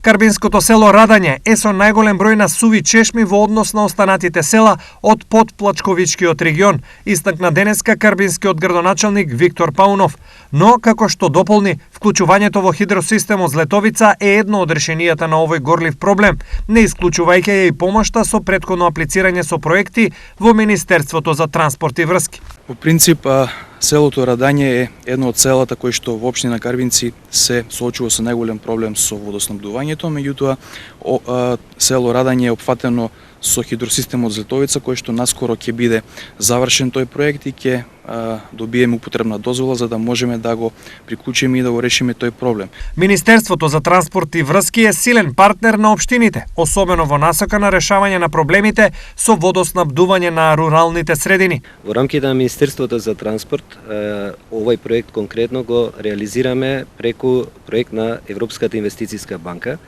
Карбинското село Радање е со најголем број на суви чешми во однос на останатите села од подплачковичкиот регион, истакна денеска карбинскиот градоначалник Виктор Паунов. Но, како што дополни, вклучувањето во хидросистемот Злетовица е едно од решенијата на овој горлив проблем, не исклучувајќи ја и помошта со претходно аплицирање со проекти во Министерството за транспорт и врски. По принцип, селото Радање е едно од селата кои што во општина Карбинци се соочува со најголем проблем со водоснабдувањето, меѓутоа село Радање е опфатено со хидросистемот Злетовица, кој што наскоро ќе биде завршен тој проект и ќе добиеме употребна дозвола за да можеме да го приклучиме и да го решиме тој проблем. Министерството за транспорт и врски е силен партнер на општините, особено во насока на решавање на проблемите со водоснабдување на руралните средини. Во рамките на Министерството за транспорт, овој проект конкретно го реализираме преку проект на Европската инвестициска банка.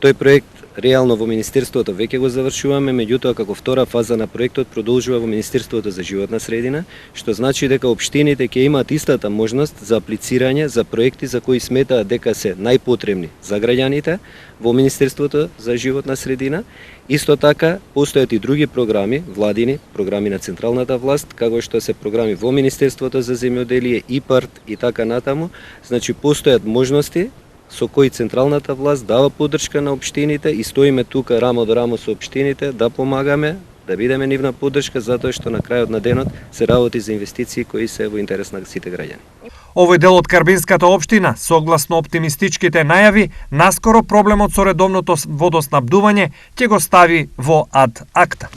Тој проект реално во Министерството веќе го завршуваме, меѓутоа како втора фаза на проектот продолжува во Министерството за животна средина, што значи дека општините ќе имаат истата можност за аплицирање за проекти за кои сметаат дека се најпотребни за граѓаните во Министерството за животна средина. Исто така, постојат и други програми, владини, програми на централната власт, како што се програми во Министерството за земјоделие, ИПАРТ и така натаму. Значи, постојат можности со кои централната власт дава поддршка на општините и стоиме тука рамо до рамо со општините да помагаме, да бидеме нивна поддршка, затоа што на крајот на денот се работи за инвестиции кои се во интерес на сите граѓани. Овој дел од Карбинската општина, согласно оптимистичките најави, наскоро проблемот со редовното водоснабдување ќе го стави во ад акта.